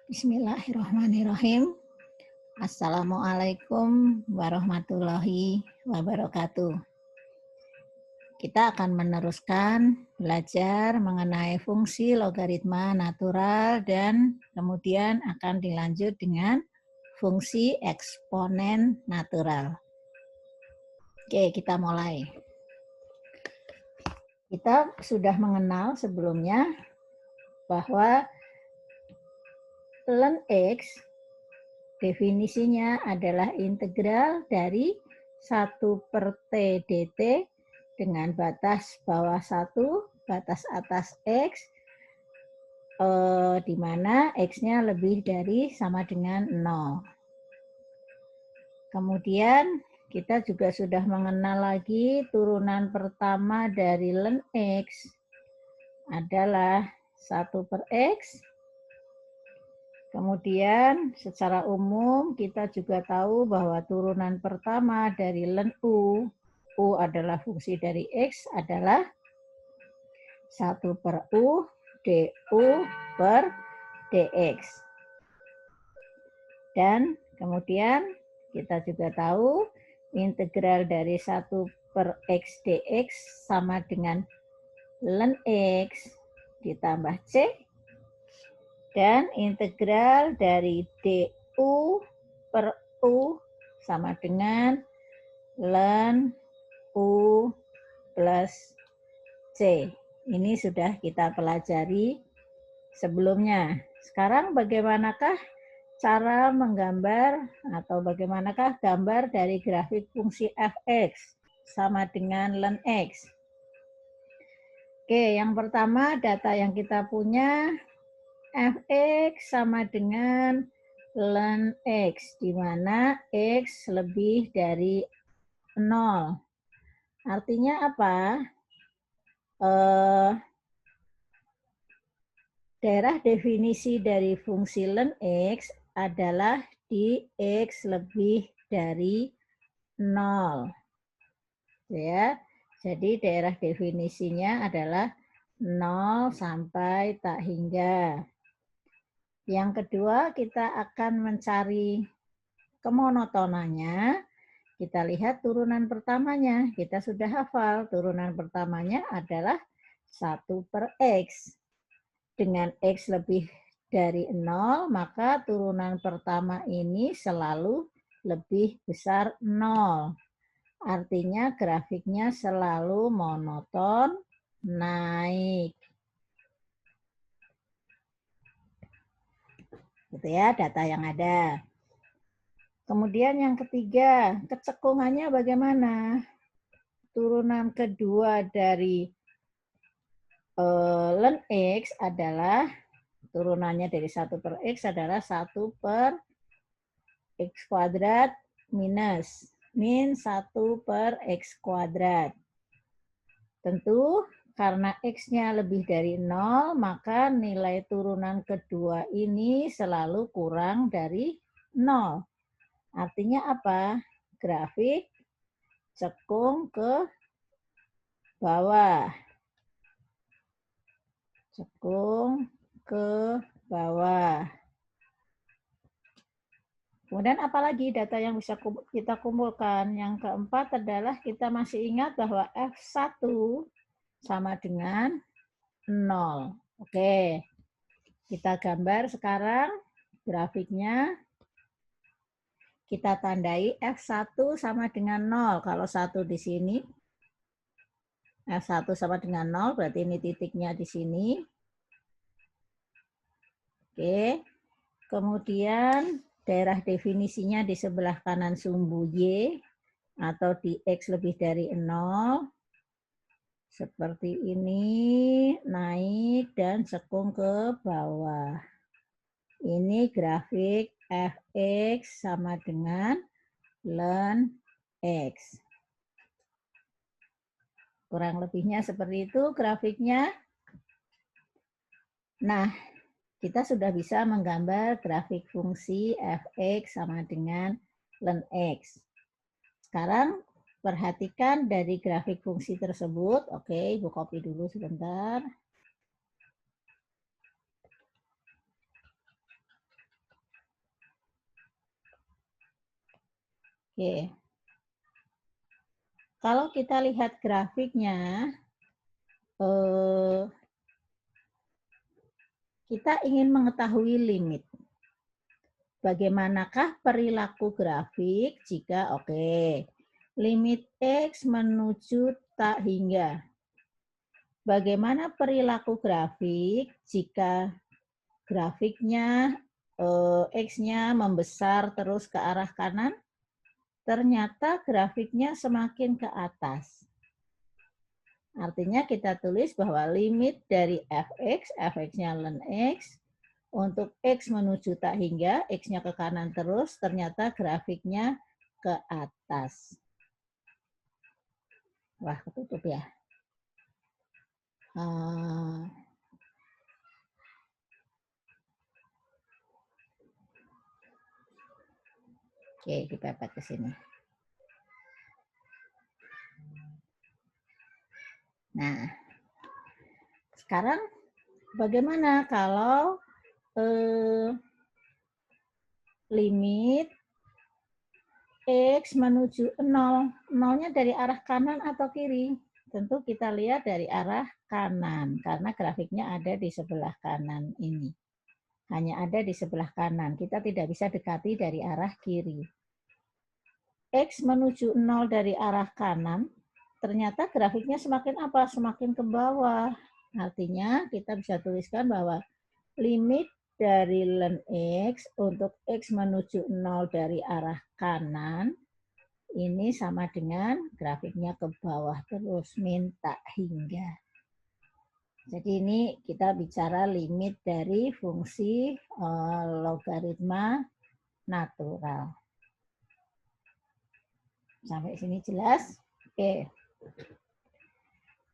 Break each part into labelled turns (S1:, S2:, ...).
S1: Bismillahirrahmanirrahim. Assalamualaikum warahmatullahi wabarakatuh. Kita akan meneruskan belajar mengenai fungsi logaritma natural dan kemudian akan dilanjut dengan fungsi eksponen natural. Oke, kita mulai. Kita sudah mengenal sebelumnya bahwa ln X definisinya adalah integral dari 1/t dt dengan batas bawah 1, batas atas X, di mana X-nya lebih dari sama dengan 0. Kemudian kita juga sudah mengenal lagi turunan pertama dari ln X adalah 1/X. Kemudian secara umum kita juga tahu bahwa turunan pertama dari ln U adalah fungsi dari X adalah 1/U du/dx. Dan kemudian kita juga tahu integral dari 1/X dx sama dengan ln X ditambah C. Dan integral dari du/U sama dengan ln U plus C. Ini sudah kita pelajari sebelumnya. Sekarang bagaimanakah cara menggambar atau bagaimanakah gambar dari grafik fungsi f(x) sama dengan ln X? Oke, yang pertama data yang kita punya f(x) sama dengan ln X, di mana X lebih dari 0. Artinya apa? Daerah definisi dari fungsi ln X adalah di X lebih dari 0. Ya, jadi daerah definisinya adalah 0 sampai tak hingga. Yang kedua, kita akan mencari kemonotonannya. Kita lihat turunan pertamanya. Kita sudah hafal turunan pertamanya adalah 1/X. Dengan X lebih dari 0, maka turunan pertama ini selalu lebih besar 0. Artinya grafiknya selalu monoton naik. Gitu ya, data yang ada. Kemudian yang ketiga, kecekungannya bagaimana? Turunan kedua dari ln X adalah turunannya dari 1/X adalah 1/X kuadrat minus min 1/X². Tentu karena X-nya lebih dari 0, maka nilai turunan kedua ini selalu kurang dari 0. Artinya apa? Grafik cekung ke bawah. Cekung ke bawah. Kemudian apalagi data yang bisa kita kumpulkan? Yang keempat adalah kita masih ingat bahwa F1 sama dengan 0. Oke, kita gambar sekarang grafiknya. Kita tandai F1 sama dengan 0. Kalau 1 di sini, F1 sama dengan 0, berarti ini titiknya di sini. Oke, kemudian daerah definisinya di sebelah kanan sumbu Y atau di X lebih dari 0. Seperti ini, naik dan cekung ke bawah. Ini grafik f(x) sama dengan ln X. Kurang lebihnya seperti itu grafiknya. Nah, kita sudah bisa menggambar grafik fungsi f(x) sama dengan ln X. Sekarang perhatikan dari grafik fungsi tersebut. Oke, Ibu copy dulu sebentar. Oke. Kalau kita lihat grafiknya, kita ingin mengetahui limit. Bagaimanakah perilaku grafik jika limit X menuju tak hingga. Bagaimana perilaku grafik jika grafiknya X-nya membesar terus ke arah kanan? Ternyata grafiknya semakin ke atas. Artinya kita tulis bahwa limit dari fx, fx-nya ln x, untuk x menuju tak hingga, x-nya ke kanan terus, ternyata grafiknya ke atas. Wah, ketutup ya. Oke, dipepet ke sini. Nah, sekarang bagaimana kalau limit X menuju 0. 0-nya dari arah kanan atau kiri? Tentu kita lihat dari arah kanan, karena grafiknya ada di sebelah kanan ini. Hanya ada di sebelah kanan, kita tidak bisa dekati dari arah kiri. X menuju 0 dari arah kanan, ternyata grafiknya semakin apa? Semakin ke bawah. Artinya kita bisa tuliskan bahwa limit dari ln X untuk X menuju 0 dari arah kanan, ini sama dengan grafiknya ke bawah terus, minta hingga. Jadi ini kita bicara limit dari fungsi logaritma natural. Sampai sini jelas? Oke.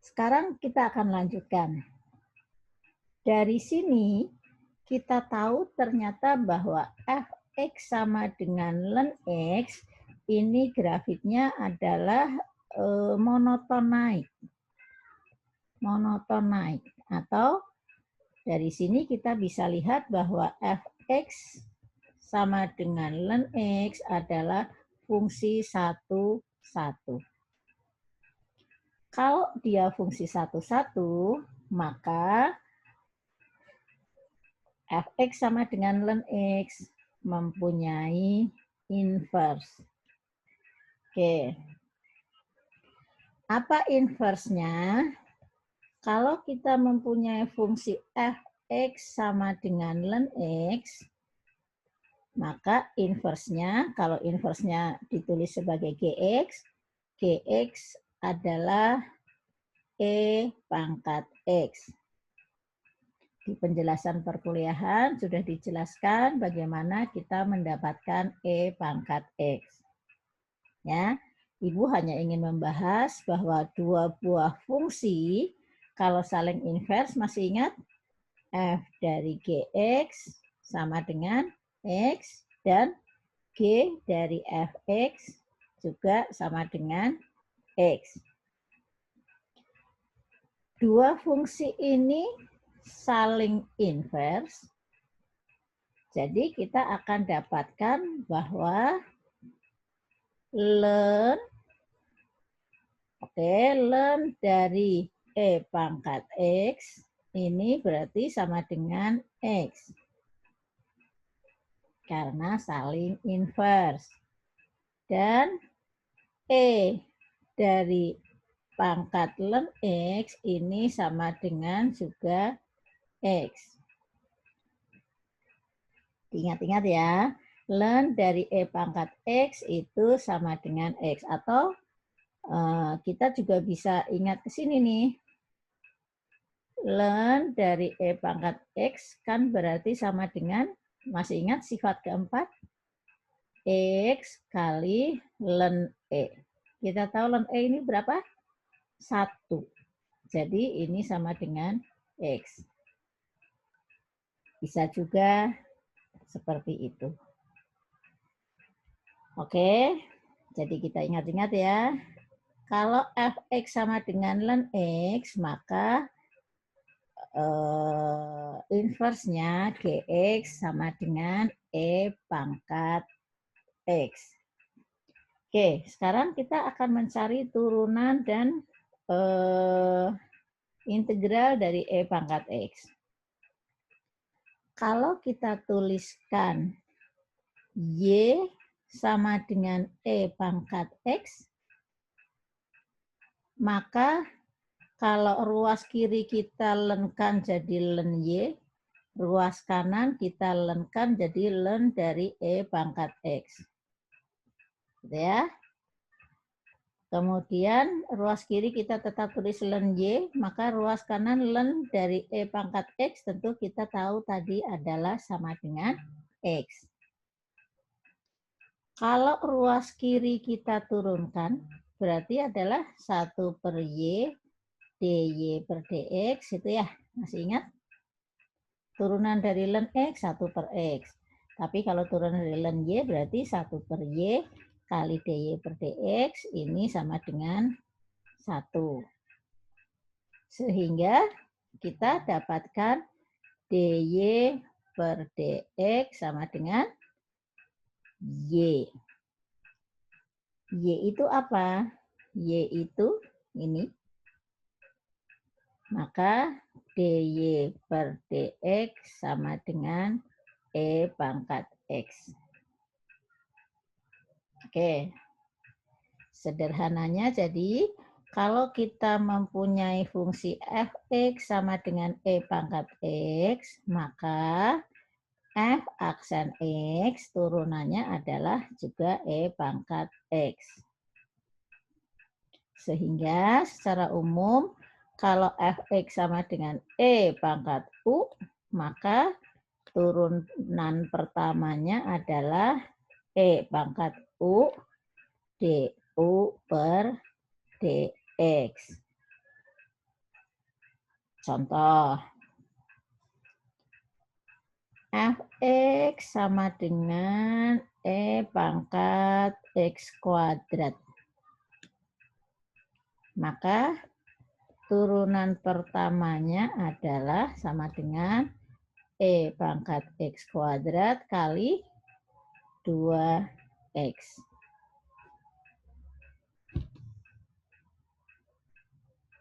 S1: Sekarang kita akan lanjutkan. Dari sini kita tahu ternyata bahwa fx sama dengan ln x, ini grafiknya adalah monoton naik. Monoton naik. Atau dari sini kita bisa lihat bahwa fx sama dengan ln x adalah fungsi 1, 1. Kalau dia fungsi 1, 1, maka fx sama dengan ln x mempunyai inverse. Oke. Apa inverse-nya? Kalau kita mempunyai fungsi fx sama dengan ln x, maka inverse-nya, kalau inverse-nya ditulis sebagai gx, gx adalah e pangkat x. Di penjelasan perkuliahan sudah dijelaskan bagaimana kita mendapatkan e pangkat x. Ya, Ibu hanya ingin membahas bahwa dua buah fungsi kalau saling inverse, masih ingat? F dari Gx sama dengan X dan G dari Fx juga sama dengan X. Dua fungsi ini saling inverse. Jadi kita akan dapatkan bahwa ln dari E pangkat X ini berarti sama dengan X. Karena saling inverse. Dan E dari pangkat ln X ini sama dengan juga X. Ingat-ingat ya, ln dari E pangkat X itu sama dengan X. Atau kita juga bisa ingat ke sini nih. Ln dari E pangkat X kan berarti sama dengan, masih ingat sifat keempat? X kali ln E. Kita tahu ln E ini berapa? 1. Jadi ini sama dengan X. Bisa juga seperti itu. Oke, jadi kita ingat-ingat ya. Kalau Fx sama dengan ln X, maka inverse-nya Gx sama dengan E pangkat X. Oke, sekarang kita akan mencari turunan dan integral dari E pangkat X. Kalau kita tuliskan Y sama dengan E pangkat X, maka kalau ruas kiri kita lenkan jadi len Y, ruas kanan kita lenkan jadi len dari E pangkat X. Gitu ya. Kemudian ruas kiri kita tetap tulis len Y, maka ruas kanan len dari E pangkat X tentu kita tahu tadi adalah sama dengan X. Kalau ruas kiri kita turunkan, berarti adalah 1 per Y, dy per dx, itu ya, masih ingat? Turunan dari len X, 1 per X. Tapi kalau turunan dari len Y berarti 1 per Y kali dy per dx, ini sama dengan 1. Sehingga kita dapatkan dy per dx sama dengan y. Y itu apa? Y itu ini. Maka dy per dx sama dengan E pangkat X. Oke. Sederhananya jadi kalau kita mempunyai fungsi fx sama dengan E pangkat X, maka f aksen X turunannya adalah juga E pangkat X. Sehingga secara umum kalau fx sama dengan E pangkat U, maka turunan pertamanya adalah E pangkat U du per dx. Contoh, fx sama dengan E pangkat x kuadrat. Maka turunan pertamanya adalah sama dengan E pangkat x kuadrat kali 2x.